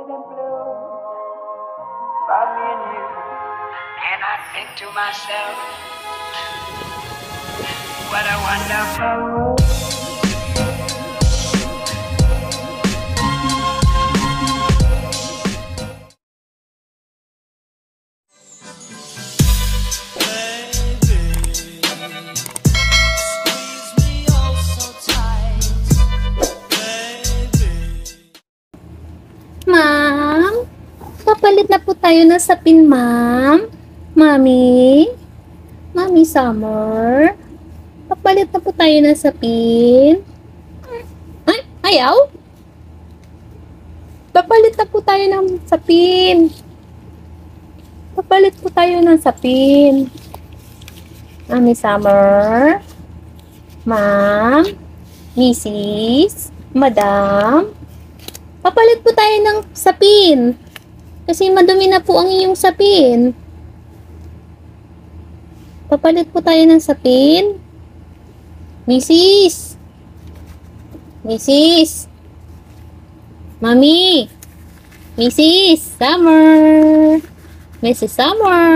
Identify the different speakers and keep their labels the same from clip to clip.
Speaker 1: didn't bloom for me and you. And I think to myself, what a wonderful world.
Speaker 2: Ma'am, papalit na po tayo ng sapin, ma'am. Mami? Mami Summer? Papalit na po tayo ng sapin. Ay, ayaw? Papalit na po tayo ng sapin. Papalit po tayo ng sapin. Mami Summer? Ma'am? Mrs? Madam? Papalit po tayo ng sapin. Kasi madumi na po ang iyong sapin. Papalit po tayo ng sapin. Mrs. Mrs. Mami. Mrs. Summer. Mrs. Summer.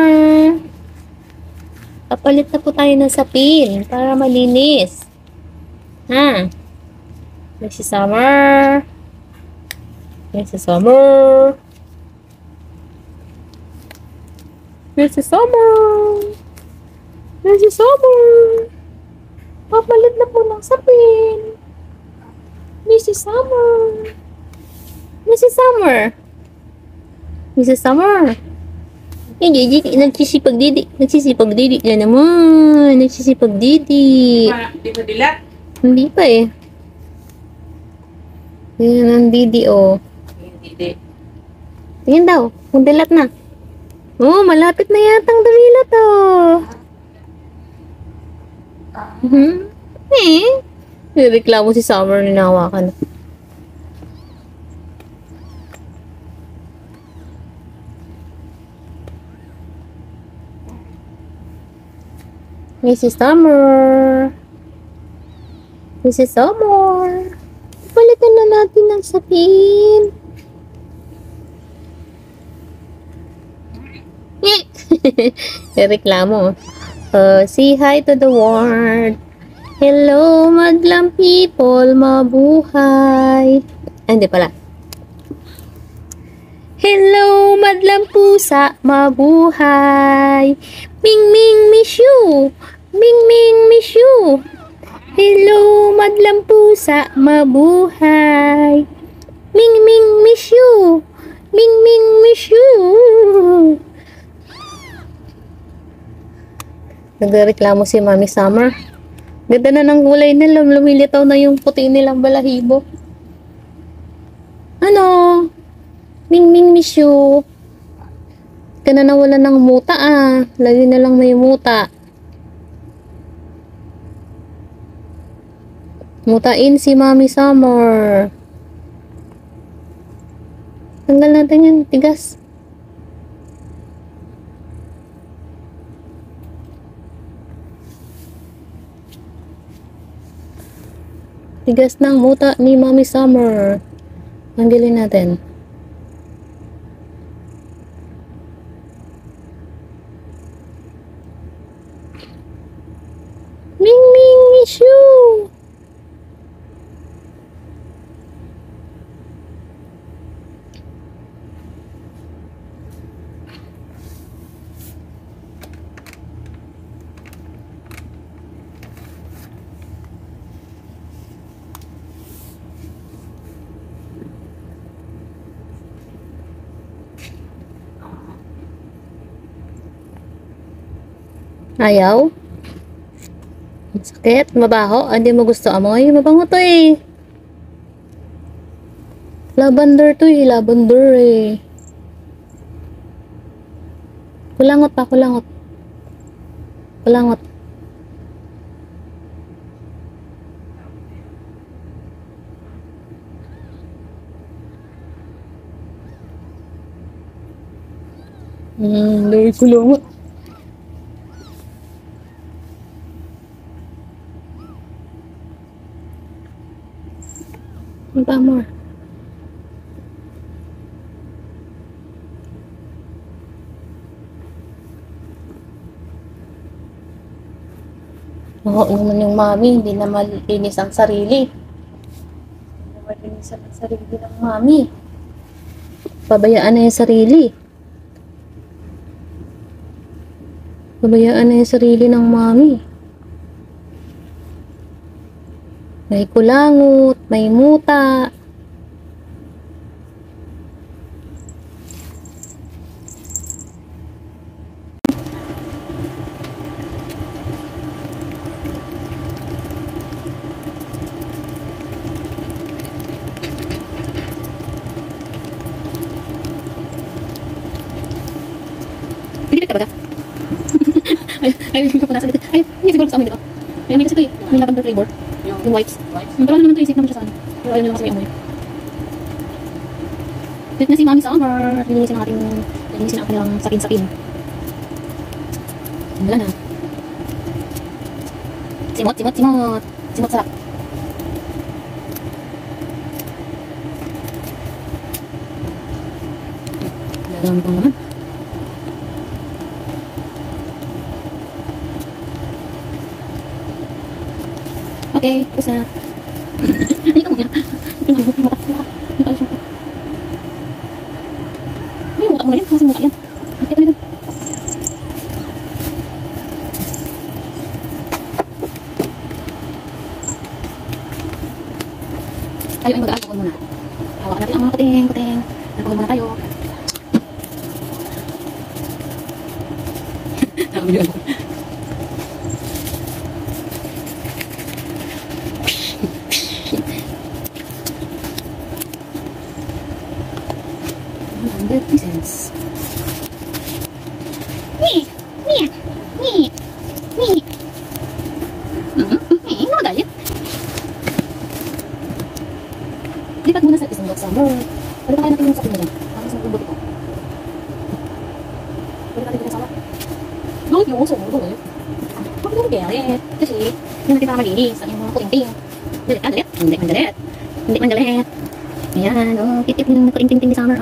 Speaker 2: Papalit na po tayo ng sapin para malinis. Ha? Mrs. Summer. Mrs. Summer. Mrs. Summer. Mrs. Summer. Papalit na po ng sapin. Mrs. Summer. Mrs. Summer. Mrs. Summer. Hindi, nagsisipag-didi. Nagsisipag-didi na naman. Nagsisipag-didi.
Speaker 3: Hindi mo dilat?
Speaker 2: Hindi pa eh. Yan ang didi oh.
Speaker 3: Hindi.
Speaker 2: Tingin daw, kung dilat na. Oh, malapit na yatang dumilat oh. Reklamo si Summer, ninahawakan. Mrs. Summer. Mrs. Summer. Palitan na natin ng sapin. Reklamo. Say hi to the world. Hello, madlang people, mabuhay. Hindi pala. Hello, madlang pusa, mabuhay. Ming Ming miss you. Ming Ming miss you. Hello, madlang pusa, mabuhay. Ming Ming miss you. Ming Ming miss you. Nagreklamo si Mami Summer. Ganda na ng gulay nila, lumilitaw na yung puti nilang balahibo. Ano? Ming Ming miss you. Ka na nawala ng muta ah. Lagi na lang may muta. Mutain si Mami Summer. Tanggal natin yan, tigas. Tigas ng muta ni Mami Summer. Tanggalin natin. Ming Ming miss you. Ayaw? Sakit? Mabaho? Hindi mo gusto amoy? Mabango to eh. Lavender to eh. Lavender eh. Kulangot pa, kulangot. Kulangot. Dari kulangot. Pa more. Oo, naman yung mami, hindi na malinis ang sarili. Hindi na malinis ang sarili ng mami. Pabayaan na yung sarili. Pabayaan na yung sarili ng mami. May kulangot, may muta. Hindi ka ba? Ay, hindi ko pa nasa dito. Ay, hindi siguro sa amin dito. Ay, may kasi ito eh. May lavender flavor. Yung wipes. Pero ano naman ito, isip naman siya sa ano. Pero ayaw nila kasi may amoy. Dito na si Mami Summer. Linisin ang ating, linisin ang kanilang sapin-sapin. Wala na. Simot, simot, simot. Simot sarap. Dalam pang naman. Okay, tapos na. Hindi ka muna. Ay, muka mo na yan. Kasi muka yan. Okay, ito. Tayo ay mag-alcohol muna. Hawakan natin ang mga kuting. Alcohol muna tayo. Tama yun. $100. Magalit. Lipat muna sa isang box summer. Pwede pa kayo natin yung sakit mo dyan. Parang sa bubot ito. Pwede natin yung sama. Bakit yung uso mo? Bakit? Bakit yung galit? Kasi, hindi natin para malinis. Ang yung mga kuting-ting. Galit ka, galit. Hindi man galit. Hindi man galit. Ayan, oh, titip yung kuting-ting ni Summer.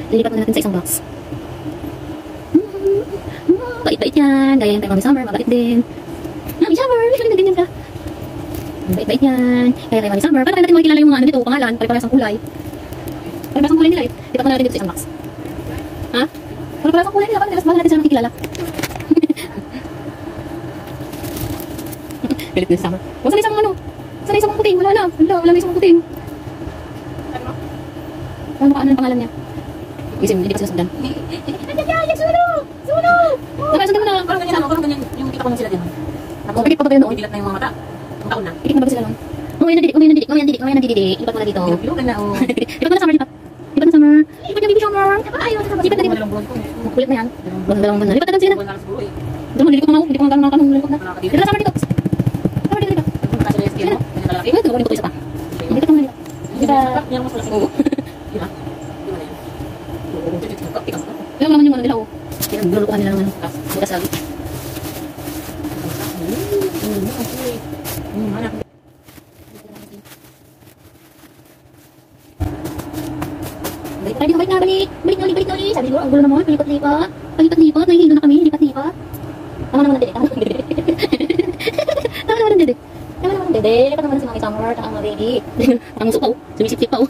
Speaker 2: Lilipat na natin sa isang box. Bait-bait yan. Gaya yung kay Mami Summer, mabait din. Mami Summer, hindi na ganyan ka. Bait-bait yan. Kaya kay Mami Summer, para natin makikilala yung mga ano dito, pangalan, pare-parehas ang kulay. Pare-parehas ang kulay nila eh. Lipat na natin dito sa isang box. Ha? Pare-parehas ang kulay nila, para natin sila makikilala. Galit na si Summer. Huwag sanay sa mga ano. Sanay sa mga puting, wala na. Wala na isang puting. Ano ba, ano ang pangalan niya? Isim, hindi pa sila sundan. Suno! Saka sundan mo na. Parang ganyan, parang ganyan. Yung kita ko nung sila dyan. Pikit pa ba kayo noon? Dilat na yung mga mata. Ang taon na. Pikit na ba sila noon? Umay na didik. Lipat mo na dito. Pilugan na, oh. Lipat mo na Summer, lipat. Lipat na Summer. Lipat na baby Summer. Lipat na dito. Kulit na yan. Dalawang buwan na. Lipat na lang sila. Doon mo, lilikot mo na. Lilikot mo na tanong. Lilikot na. Lipat na Summer dito. Summer dito. Ito, gawin ko ito isa pa. Lipat mo na dito. Lipat. Diba? Alam naman yung ano nila, oh. Pinag-lulukuhan nila ng ano. Bukas lagi. Balik na. Balik na ulit. Sabi ko, ang gulo naman. Palipat-lipat. Nahihilo na kami. Lipat-lipat. Tama naman ang dede. Tama naman ang dede. Lipat naman si Mami Summer. Taka mga baby. Ang muso pa, oh. Sumisip-sip pa, oh.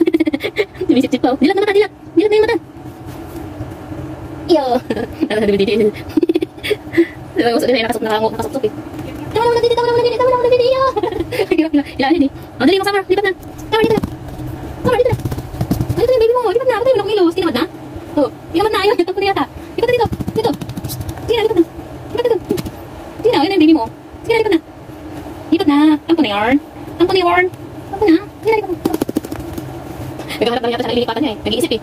Speaker 2: Sumisip-sip pa, oh. Dilat na mata. Dilat na yung mata. Iyo. Nakasok din, nakasok eh. Tama naman ang dede. Iyo. Ilaan din eh. O, dali mo Summer. Lipat na. Summer, dito na. Ano ito yung baby mo? Lipat na. Ako tayo, walang kilos. Tinamad na. O, tinamad na. Ayun, tapos na yata. Lipat na dito. Sige na, lipat na. Sige na, ayun na yung baby mo. Sige na, lipat na. Lipat na. Tampo na yarn. Sige na, lipat na. Nagkaharap lang yata siya nalilipatan niya eh. Nag-iisip eh.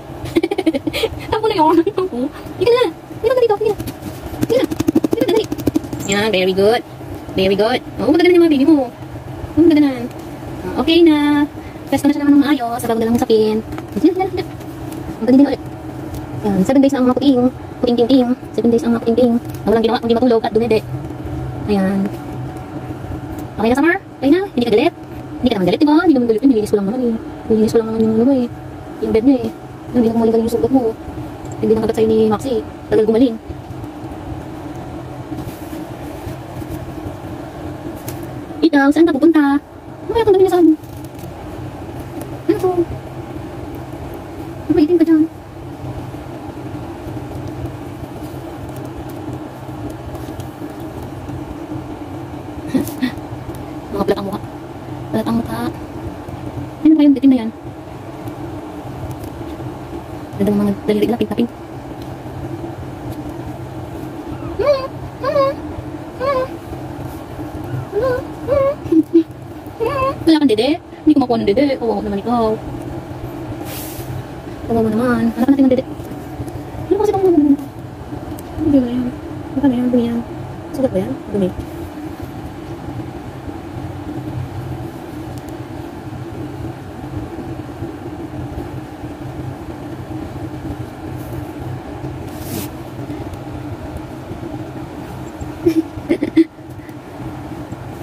Speaker 2: Tampo na yarn. Sige na. Lipat na dito. Sige na. Lipat na, dali. Yan, very good. O, maganda na yung mga baby mo. Maganda na. Okay na. Pwesto na siya naman ng maayos. Sa bago na lang sapin. Maganda din ulit. Yan, 7 days na ang mga puting-ting. 7 days ang mga puting-ting. Walang ginawa, hindi matulog at dumede. Ayan. Okay na, Summer? Okay na? Hindi ka galit? Hindi ka naman galit, diba? Hindi naman galit. Nilinis ko lang naman eh. Nilinis ko lang naman yung ano eh. Yung bed niya eh. Hindi na kumaling yung sugat mo. Hindi na kagat sa'yo ni Maxi. Tagal gumaling. ikaw, saan ka pupunta? Ano kaya kung dami niya saan? Ano to? Maitim ka dyan. Mga balat ang mukha. Balat ang mukha. Ano ba yung bitin na yan? Ganda ng mga daliri nila, pink-pink. Wala kang dede? Hindi ko makuha ng dede. Kawawa naman ikaw. Kawawa naman. Hanap natin ng dede. Ano ba kasi itong mga dede? Hindi ba yan? Baka na yan, dumi yan. Sugat ba yan? Dumi.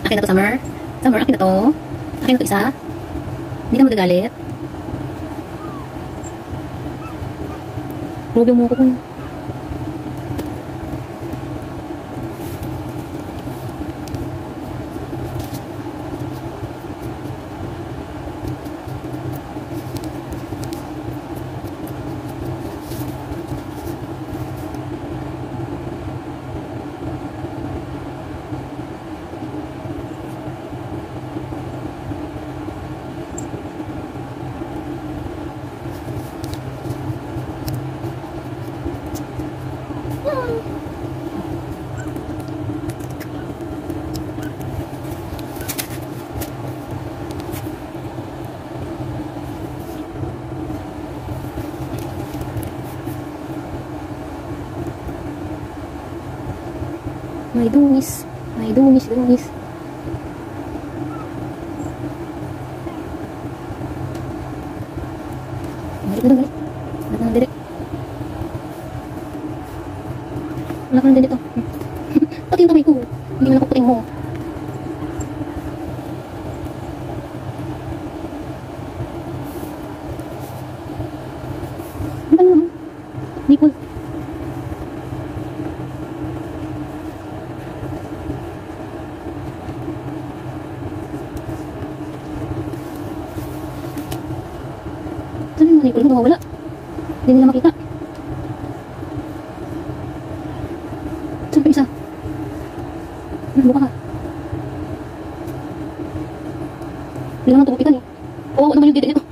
Speaker 2: Akin na to, Summer. Summer, akin na to. Akin na to isa. Hindi ka magagalit. Grabe mo ako kung... May dungis. May dungis, dungis. Balik na, balik. Balik na, balik. Wala ka na dito. Pati yung kamay ko. Hindi mo nakuputing mo. Ano ba naman? Nicole. Saan yung Nicole? Nawawala. Hindi nila makita. Saan pa isa? Buka ka. Hindi naman tukupitan eh. Oo, ano ba yung dede nito?